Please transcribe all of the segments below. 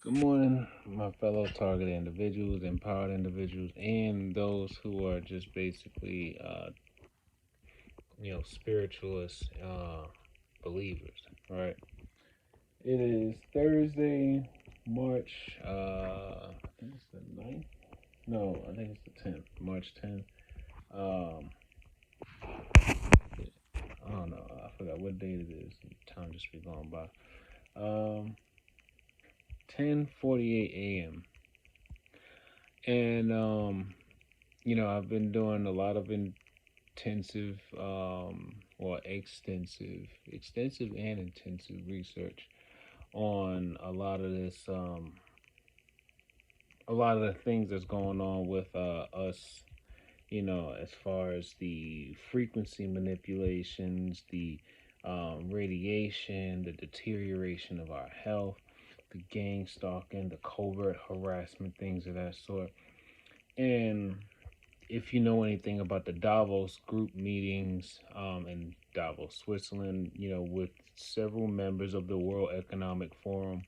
Good morning, my fellow targeted individuals, empowered individuals, and those who are just basically, spiritualist believers. Right? It is Thursday, March. I think it's the 9th. No, I think it's the 10th. March 10th. Um, I don't know. I forgot what date it is. Time just be going by. 10:48 a.m. And I've been doing a lot of intensive, or extensive and intensive research on a lot of the things that's going on with us. As far as the frequency manipulations, the radiation, the deterioration of our health, the gang stalking, the covert harassment, things of that sort. And if you know anything about the Davos group meetings in Davos, Switzerland, with several members of the World Economic Forum,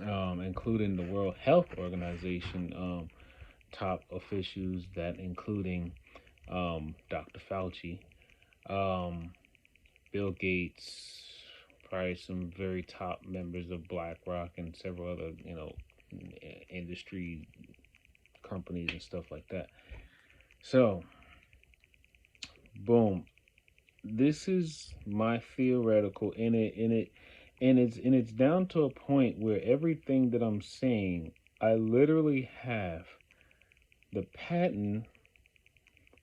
including the World Health Organization, top officials, that including Dr. Fauci, um, Bill Gates, probably some very top members of BlackRock and several other, industry companies and stuff like that. So, boom, this is my theoretical and it's down to a point where everything that I'm saying, I literally have the patent,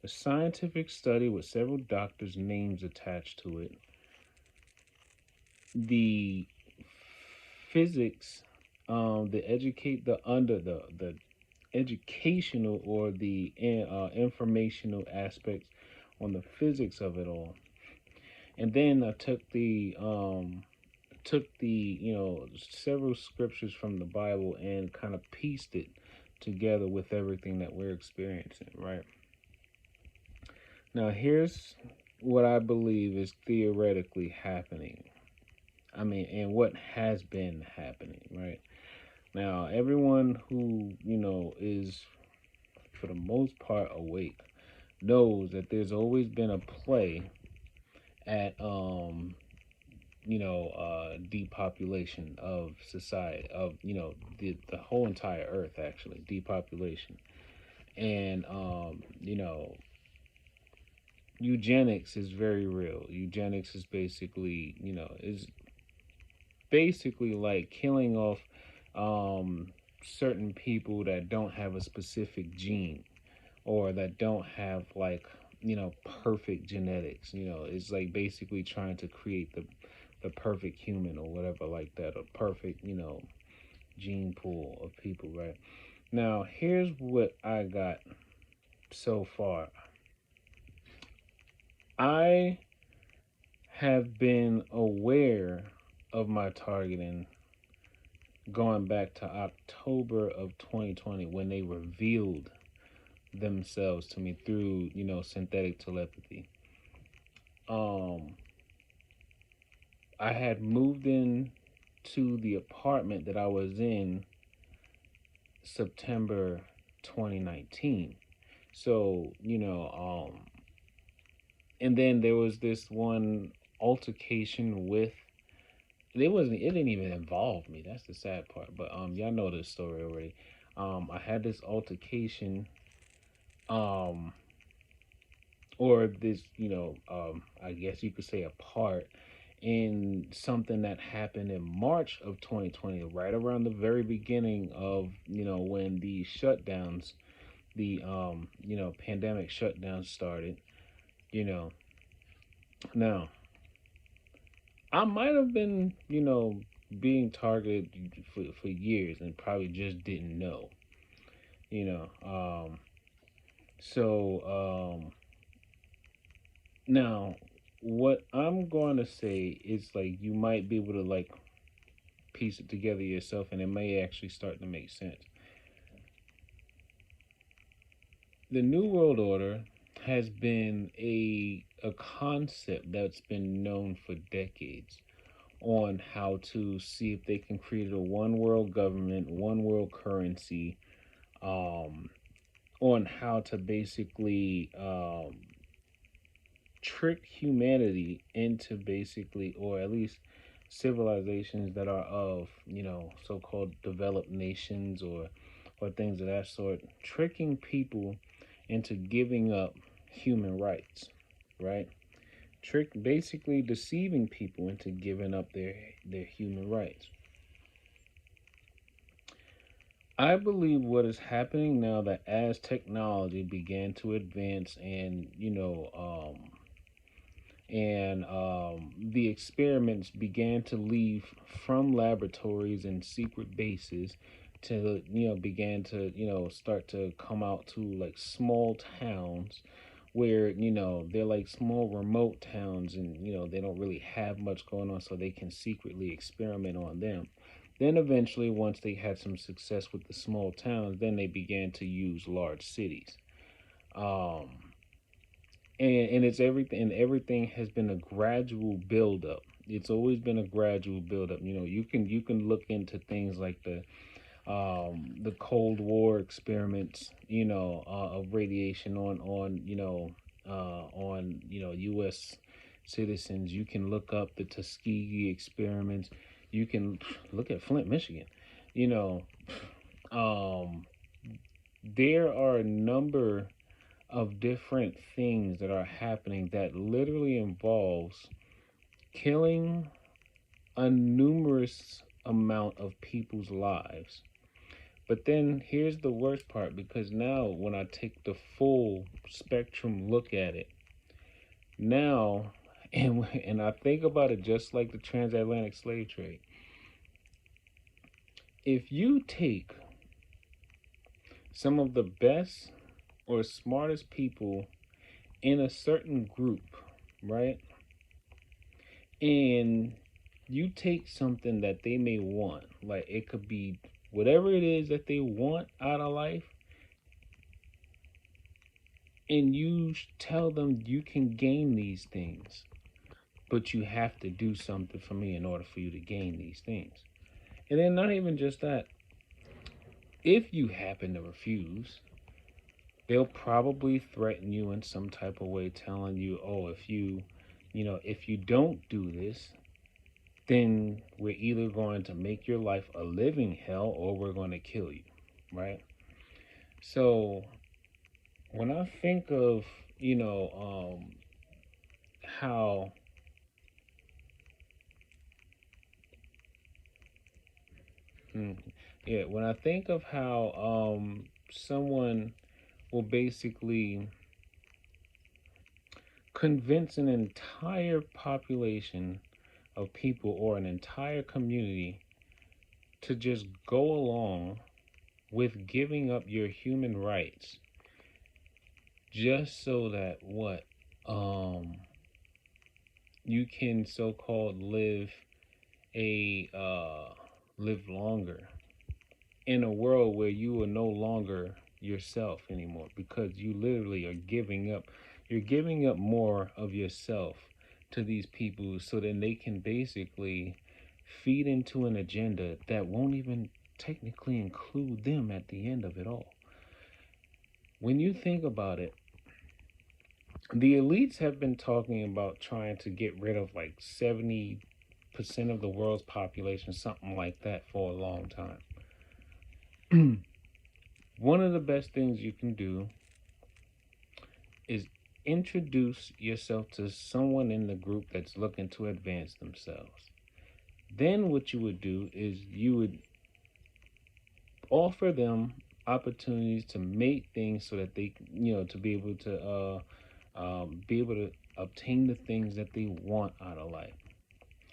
a scientific study with several doctors' names attached to it, the physics, the educate the under the educational or the informational aspects on the physics of it all. And then I took the several scriptures from the Bible and kind of pieced it together with everything that we're experiencing, right? Now here's what I believe is theoretically happening. I mean, and what has been happening, right? Now, everyone who, is for the most part awake knows that there's always been a play at depopulation of society, of the whole entire earth, actually, depopulation. And eugenics is very real. Eugenics is basically like killing off certain people that don't have a specific gene, or that don't have, like, perfect genetics. It's like basically trying to create the perfect human or whatever, like that, a perfect, gene pool of people, right? Now, here's what I got so far. I have been aware of my targeting going back to October of 2020, when they revealed themselves to me through, synthetic telepathy. Um, I had moved in to the apartment that I was in September 2019. So, and then there was this one altercation with, it didn't even involve me. That's the sad part. But y'all know this story already. I had this altercation, um or this, I guess you could say, a part in something that happened in March of 2020, right around the very beginning of, when the shutdowns, the pandemic shutdown started. you know Now, I might have been, being targeted for years and probably just didn't know. you know so Now, what I'm going to say is, like, you might be able to, like, piece it together yourself, and it may actually start to make sense. The New World Order has been a concept that's been known for decades. on how to see if they can create a one world government, one world currency, um, on how to basically trick humanity into basically, or at least civilizations that are of, so-called developed nations, or things of that sort, tricking people into giving up human rights, right? Basically deceiving people into giving up their human rights. I believe what is happening now, that as technology began to advance, and the experiments began to leave from laboratories and secret bases to, began to, start to come out to like small towns where, they're like small remote towns, and they don't really have much going on, so they can secretly experiment on them. Then eventually, once they had some success with the small towns, then they began to use large cities. um and it's everything, and everything has been a gradual build up. It's always been a gradual build up. You can look into things like the Cold War experiments, of radiation on U.S. citizens. You can look up the Tuskegee experiments. You can look at Flint, Michigan. You know, um, there are a number of different things that are happening that literally involves killing a numerous amount of people's lives. But then here's the worst part, because now when I take the full spectrum look at it, now and I think about it just like the transatlantic slave trade. If you take some of the best or smartest people in a certain group, right? And you take something that they may want, like it could be whatever it is that they want out of life, and you tell them you can gain these things, but you have to do something for me in order for you to gain these things. And then, not even just that, if you happen to refuse, they'll probably threaten you in some type of way, telling you, oh, if you don't do this, then we're either going to make your life a living hell or we're going to kill you, right? So when I think of, how, hmm, yeah, when I think of how someone will basically convince an entire population of people or an entire community to just go along with giving up your human rights just so that what, um you can so-called a live longer in a world where you are no longer yourself anymore, because you literally are giving up more of yourself to these people, so then they can basically feed into an agenda that won't even technically include them at the end of it all. When you think about it, the elites have been talking about trying to get rid of like 70% of the world's population, something like that, for a long time. One of the best things you can do is introduce yourself to someone in the group that's looking to advance themselves. Then what you would do is you would offer them opportunities to make things so that they, to be able to obtain the things that they want out of life,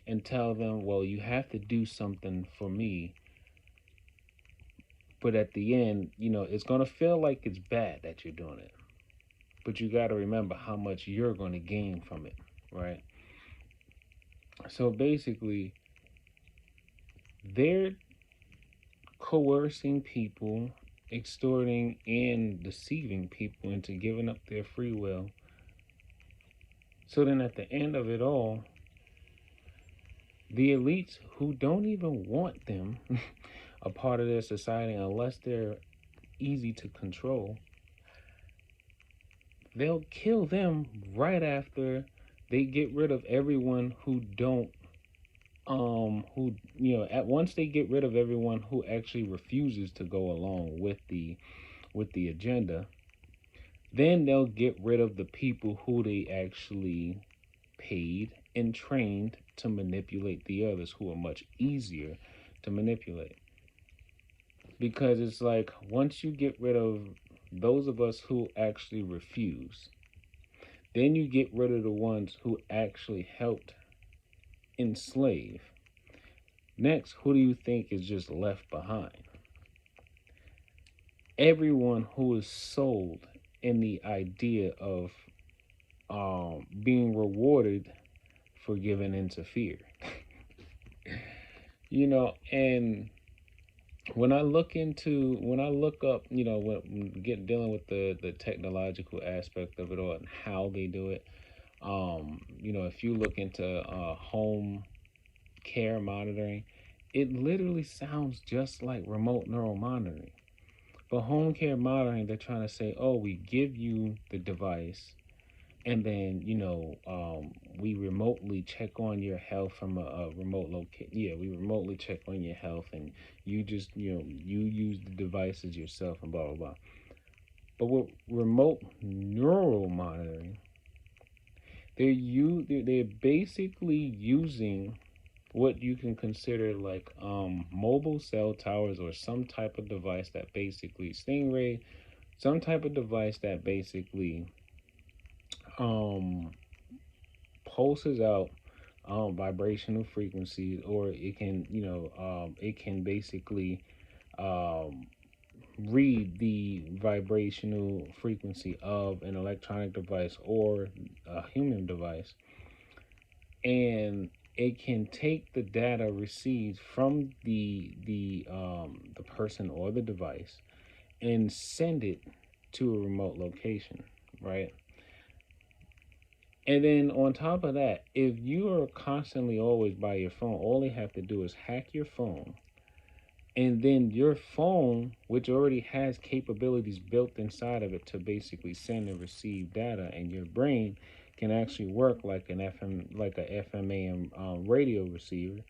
and tell them, well, you have to do something for me, but at the end, it's going to feel like it's bad that you're doing it, but you got to remember how much you're going to gain from it, right? So basically, they're coercing people, extorting and deceiving people into giving up their free will. So then at the end of it all, The elites who don't even want them a part of their society unless they're easy to control, they'll kill them right after they get rid of everyone who don't who at once they get rid of everyone who actually refuses to go along with the agenda. Then they'll get rid of the people who they actually paid and trained to manipulate the others, who are much easier to manipulate. Because it's like once you get rid of those of us who actually refuse, then you get rid of the ones who actually helped enslave. Next, who do you think is just left behind? Everyone who is sold in the idea of being rewarded for giving into fear. And when I look up, when dealing with the technological aspect of it all and how they do it, if you look into home care monitoring, it literally sounds just like remote neural monitoring. For home care monitoring, they're trying to say, oh, we give you the device, and then we remotely check on your health from a remote location. Yeah, we remotely check on your health, and you just you use the devices yourself, and blah blah blah. But with remote neural monitoring, they're basically using what you can consider like mobile cell towers, or some type of device that basically stingray, some type of device that basically um pulses out vibrational frequencies, or it can basically um, read the vibrational frequency of an electronic device or a human device, and it can take the data received from the person or the device and send it to a remote location, right? And then on top of that, if you are constantly always by your phone, all they have to do is hack your phone. And then your phone, which already has capabilities built inside of it to basically send and receive data, and your brain can actually work like an FM AM radio receiver.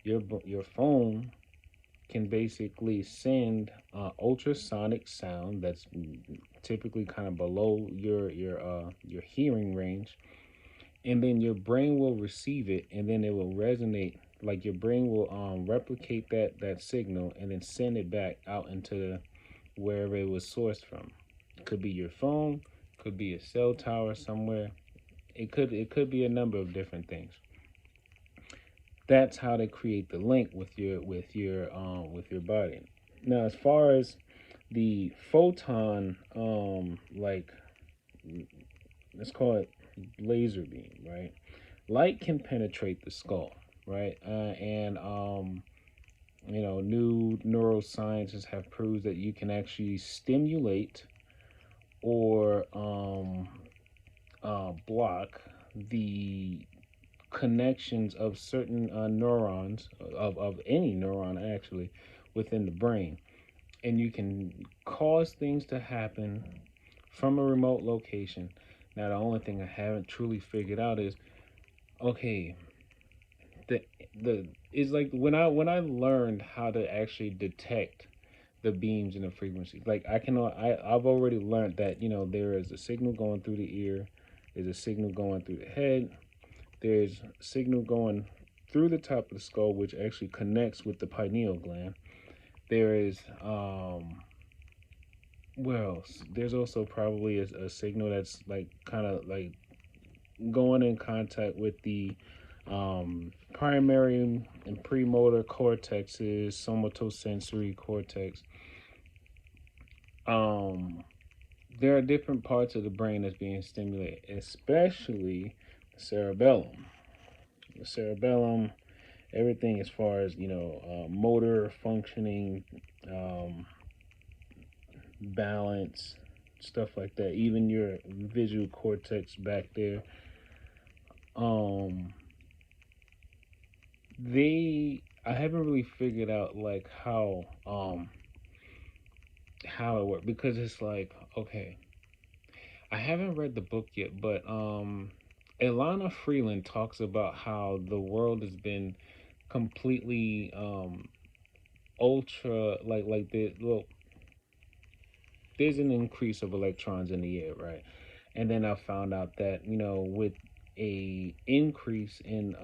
Your phone can basically send ultrasonic sound that's typically kind of below your hearing range, and then your brain will receive it, and then it will resonate, like your brain will replicate that signal and then send it back out into wherever it was sourced from. It could be your phone, could be a cell tower somewhere. It could be a number of different things. That's how they create the link with your body. Now, as far as the photon, like, let's call it laser beam, right? Light can penetrate the skull, right? And new neuroscientists have proved that you can actually stimulate or block the connections of certain neurons, of any neuron actually, within the brain. And you can cause things to happen from a remote location. Now, the only thing I haven't truly figured out is, okay, the the is like when I learned how to actually detect the beams and the frequencies. Like I've already learned that there is a signal going through the ear, there's a signal going through the head, there's a signal going through the top of the skull, which actually connects with the pineal gland. There is well, there's also probably a signal that's like kind of like going in contact with the primary and premotor cortexes, somatosensory cortex. Um, there are different parts of the brain that's being stimulated, especially the cerebellum. The cerebellum, everything as far as motor functioning, um, balance, stuff like that. Even your visual cortex back there. Um, I haven't really figured out like how it works, because it's like, okay, I haven't read the book yet, but Ilana Freeland talks about how the world has been completely ultra, like the well, there's an increase of electrons in the air, right? And then I found out that, with a increase in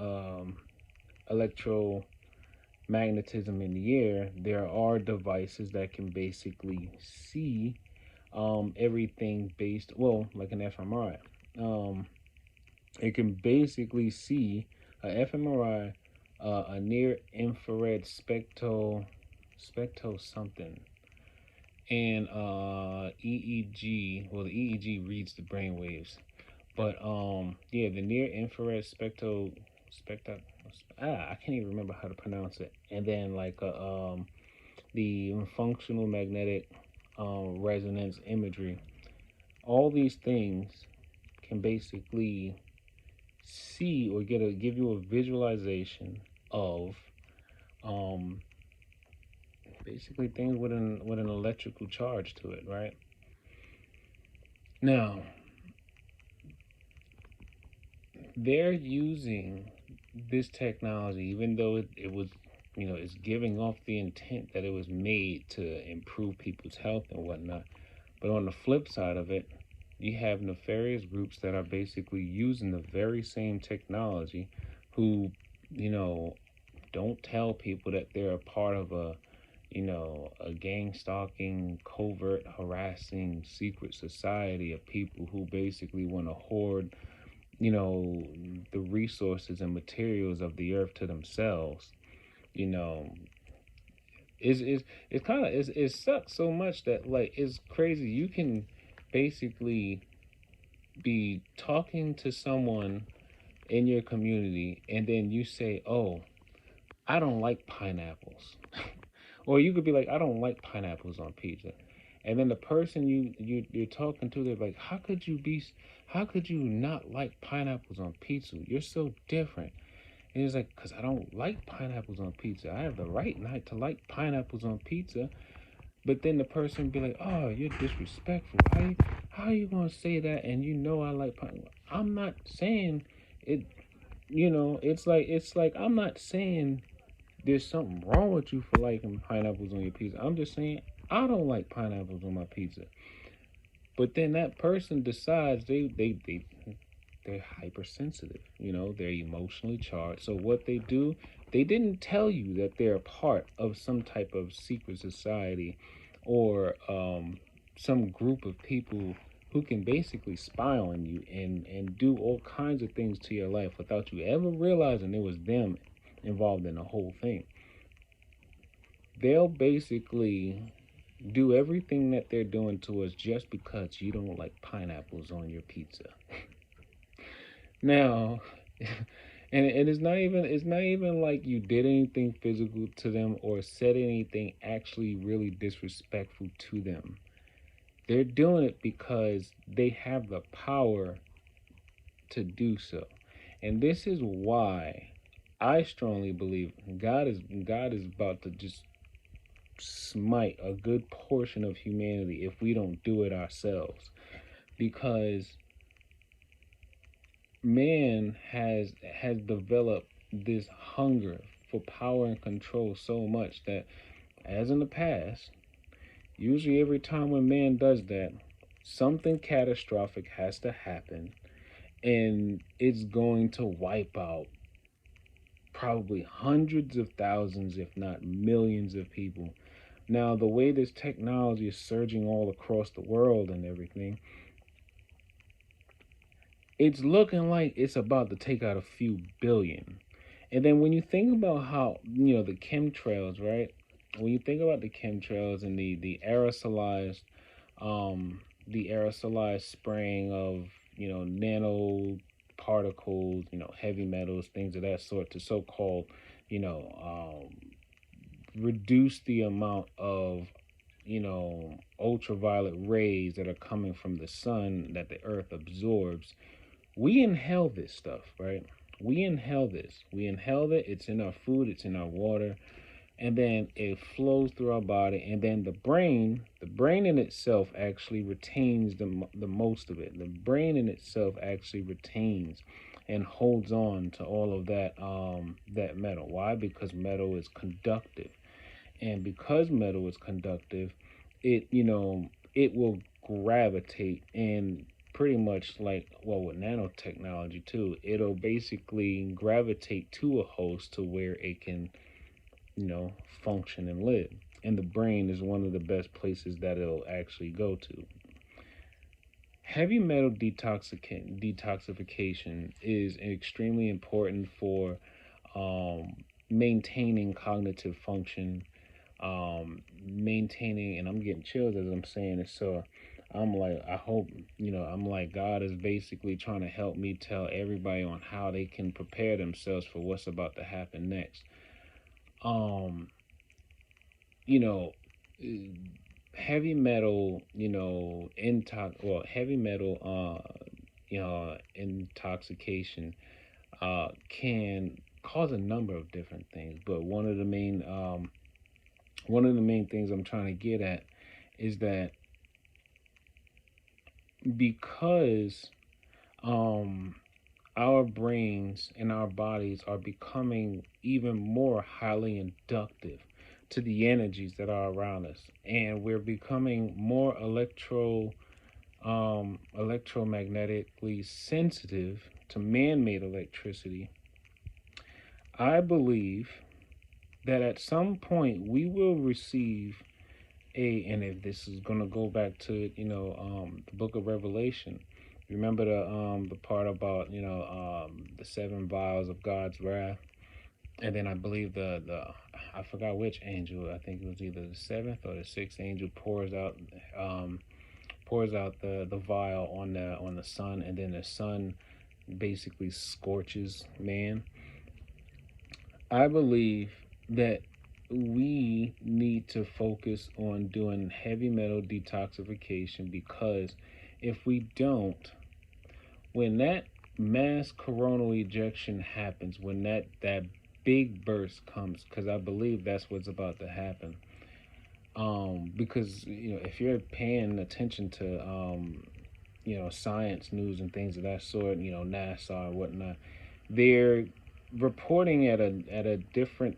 electromagnetism in the air, there are devices that can basically see everything based, well, like an fMRI. It can basically see a fMRI, a near infrared spectro something, and EEG. Well, the EEG reads the brain waves, but yeah, the near infrared spectro I can't even remember how to pronounce it. And then like the functional magnetic resonance imagery. All these things can basically see or give you a visualization of um basically things with an electrical charge to it, right? Now, they're using this technology, even though it was, it's giving off the intent that it was made to improve people's health and whatnot. But on the flip side of it, you have nefarious groups that are basically using the very same technology, who, you know, don't tell people that they're a part of a gang stalking, covert harassing secret society of people who basically want to hoard, you know, the resources and materials of the earth to themselves. You know, it's kind of it sucks so much that, like, it's crazy. You can basically be talking to someone in your community, and then you say, "Oh, I don't like pineapples," or you could be like, "I don't like pineapples on pizza," and then the person you're talking to, they're like, how could you not like pineapples on pizza? You're so different." And he's like, "Because I don't like pineapples on pizza. I have the right not to like pineapples on pizza." But then the person be like, "Oh, you're disrespectful. How you gonna say that? And you know I like pineapple." I'm not saying it. It's like I'm not saying there's something wrong with you for liking pineapples on your pizza. I'm just saying I don't like pineapples on my pizza. But then that person decides they're hypersensitive. They're emotionally charged. So what they do, they didn't tell you that they're a part of some type of secret society, or some group of people who can basically spy on you and do all kinds of things to your life without you ever realizing it was them involved in the whole thing. They'll basically do everything that they're doing to us just because you don't like pineapples on your pizza. Now, and it's not even like you did anything physical to them or said anything actually really disrespectful to them. They're doing it because they have the power to do so. And this is why I strongly believe God is about to just smite a good portion of humanity if we don't do it ourselves. Because man has developed this hunger for power and control so much that, as in the past, usually every time when man does that, something catastrophic has to happen, and it's going to wipe out probably hundreds of thousands, if not millions of people. Now, the way this technology is surging all across the world and everything, it's looking like it's about to take out a few billion. And then when you think about how, the chemtrails, right? When you think about the chemtrails and the aerosolized spraying of, nano particles, heavy metals, things of that sort, to so-called, you know, reduce the amount of, ultraviolet rays that are coming from the sun that the earth absorbs. We inhale this stuff, right? We inhale this. We inhale it. It's in our food. It's in our water, and then it flows through our body. And then the brain in itself actually retains the most of it. The brain in itself actually retains and holds on to all of that metal. Why? Because metal is conductive, and because metal is conductive, it will gravitate, and pretty much like, well, with nanotechnology too, it'll basically gravitate to a host to where it can, you know, function and live. And the brain is one of the best places that it'll actually go to. Heavy metal detoxification is extremely important for maintaining cognitive function, maintaining, and I'm getting chills as I'm saying it. So I'm like, I hope, I'm like, God is basically trying to help me tell everybody on how they can prepare themselves for what's about to happen next. Um, you know, uh, Heavy metal, heavy metal, intoxication, can cause a number of different things. But one of the main things I'm trying to get at is that because um, our brains and our bodies are becoming even more highly inductive to the energies that are around us, and we're becoming more electromagnetically sensitive to man-made electricity. I believe that at some point we will receive and if this is going to go back to, the book of Revelation. Remember the part about, the seven vials of God's wrath, and then I believe the I forgot which angel. I think it was either the seventh or the sixth angel pours out the vial on the sun, and then the sun basically scorches man. I believe that we need to focus on doing heavy metal detoxification, because if we don't, when that mass coronal ejection happens, when that big burst comes, because I believe that's what's about to happen. Because if you're paying attention to science news and things of that sort, NASA and whatnot, they're reporting at a different,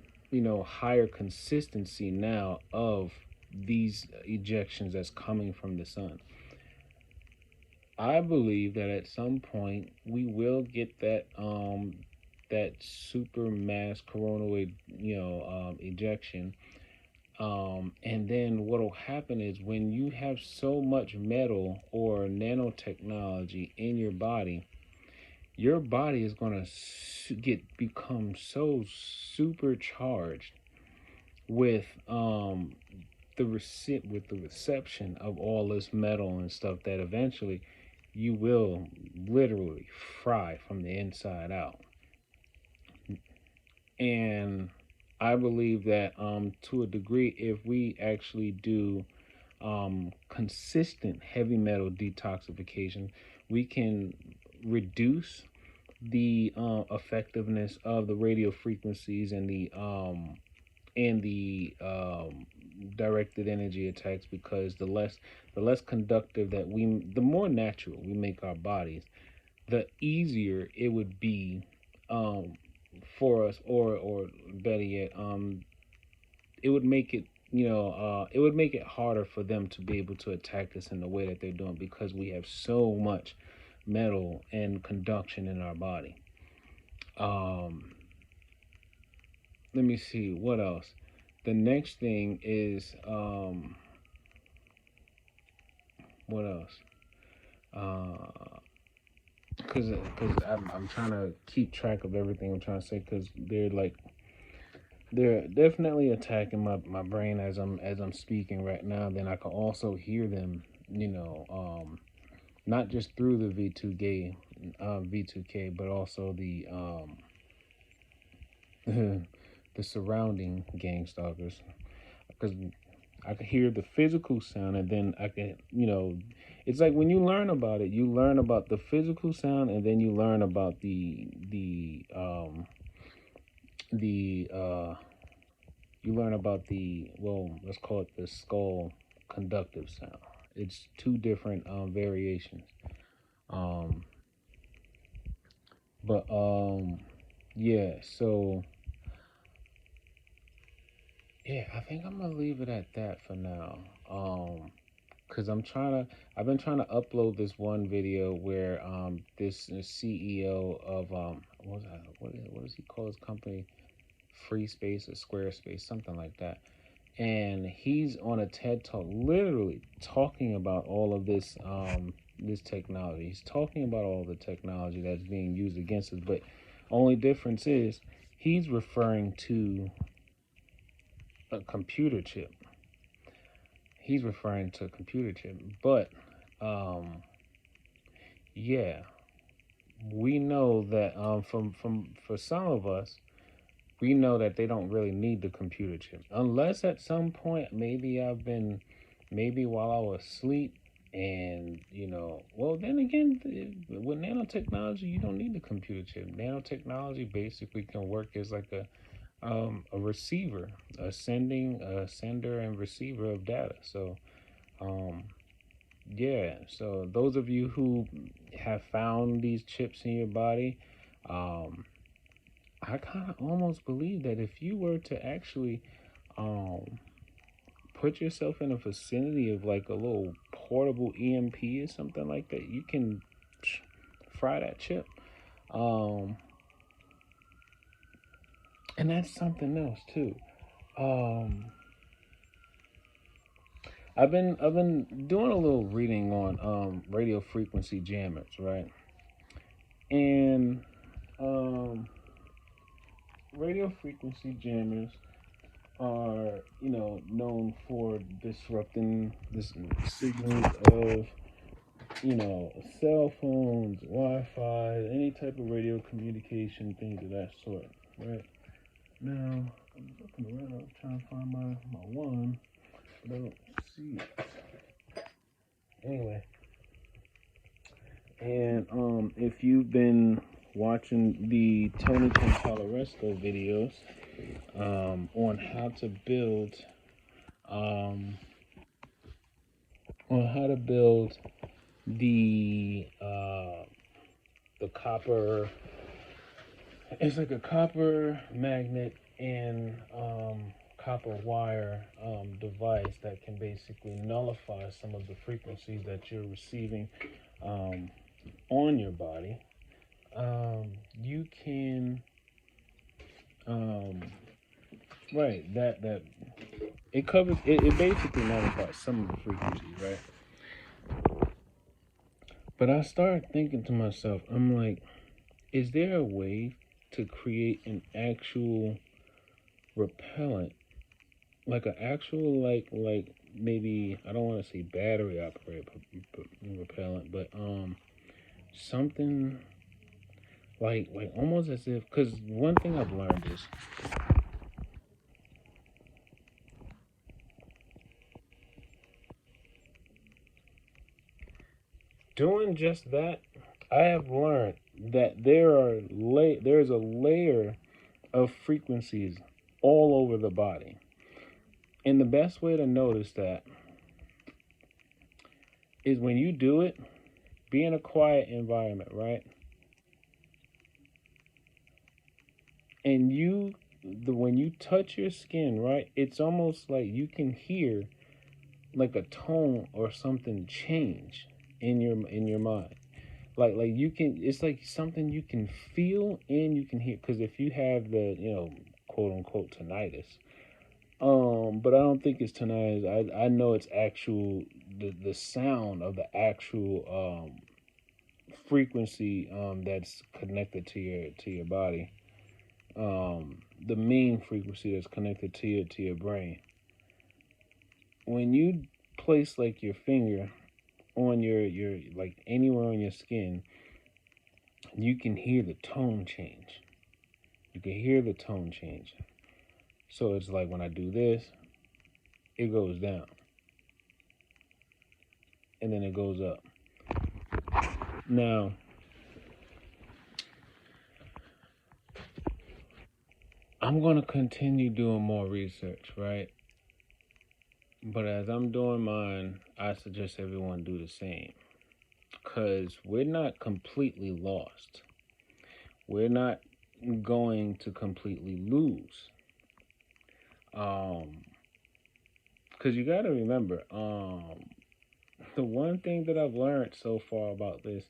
higher consistency now of these ejections that's coming from the sun. I believe that at some point we will get that super mass coronal ejection. And then what'll happen is, when you have so much metal or nanotechnology in your body is going to become so supercharged with the reception of all this metal and stuff, that eventually you will literally fry from the inside out. And I believe that, to a degree, if we actually do consistent heavy metal detoxification, we can reduce the effectiveness of the radio frequencies and the directed energy attacks, because the less conductive the more natural we make our bodies, the easier it would be um, for us, or better yet, it would make it harder for them to be able to attack us in the way that they're doing, because we have so much metal and conduction in our body. Um, Let me see what else. The next thing is, what else? Because I'm trying to keep track of everything I'm trying to say, because they're definitely attacking my brain as I'm speaking right now. Then I can also hear them, not just through the V2K, but also the surrounding gang stalkers. Because I could hear the physical sound, and then I can, it's like when you learn about it, you learn about the physical sound, and then you learn about the you learn about the, well, let's call it the skull conductive sound. It's two different variations. Um, but yeah, so yeah, I think I'm gonna leave it at that for now. Because I've been trying to upload this one video where this CEO of what was that, what does he call his company? Free Space or Squarespace, something like that. And he's on a TED Talk, literally talking about all of this technology. He's talking about all the technology that's being used against us, but only difference is he's referring to a computer chip. He's referring to a computer chip, but um, yeah, we know that from for some of us, we know that they don't really need the computer chip unless at some point maybe while I was asleep, and well, then again, with nanotechnology you don't need the computer chip. Nanotechnology basically can work as like a receiver, a sender and receiver of data. So um yeah, so those of you who have found these chips in your body, um I kind of almost believe that if you were to actually um, put yourself in a vicinity of like a little portable EMP or something like that, you can fry that chip. Um, and that's something else too. Um, I've been doing a little reading on radio frequency jammers, right? And um, radio frequency jammers are, known for disrupting this signals of, cell phones, Wi-Fi, any type of radio communication, things of that sort, right? Now, I'm looking around trying to find my one, but I don't see it. Anyway, and if you've been watching the Tony Contalaresco videos on how to build um, the the copper. It's like a copper magnet and copper wire device that can basically nullify some of the frequencies that you're receiving um, on your body. You can um, right, that it covers it basically nullifies some of the frequencies, right? But I started thinking to myself, I'm like, is there a way to create an actual repellent, like an actual like maybe, I don't want to say battery operated repellent, but something like almost as if, because one thing I've learned is doing just that. I have learned that there's a layer of frequencies all over the body. And the best way to notice that is when you do it, be in a quiet environment, right? And when you touch your skin, right, it's almost like you can hear like a tone or something change in your mind. Like you can, it's like something you can feel and you can hear. Because if you have the, quote unquote tinnitus, but I don't think it's tinnitus. I know it's actual, the sound of the actual frequency that's connected to your body. The mean frequency that's connected to your brain. When you place like your finger on your like anywhere on your skin, you can hear the tone change. You can hear the tone change. So it's like when I do this, it goes down and then it goes up. Now, I'm going to continue doing more research, right? But as I'm doing mine, I suggest everyone do the same. Because we're not completely lost. We're not going to completely lose. Because you got to remember, the one thing that I've learned so far about this,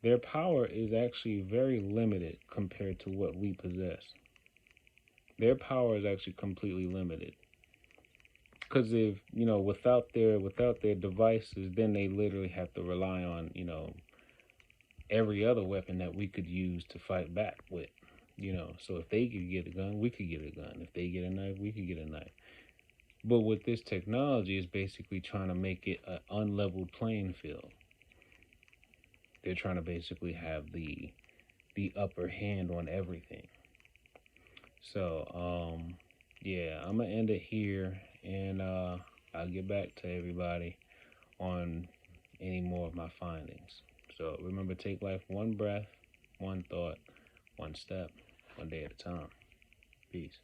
their power is actually very limited compared to what we possess. Their power is actually completely limited. Because if without their devices, then they literally have to rely on every other weapon that we could use to fight back with. So if they could get a gun, we could get a gun. If they get a knife, we could get a knife. But with this technology, is basically trying to make it an unleveled playing field. They're trying to basically have the upper hand on everything. So yeah, I'm gonna end it here, and I'll get back to everybody on any more of my findings. So remember, take life one breath, one thought, one step, one day at a time. Peace.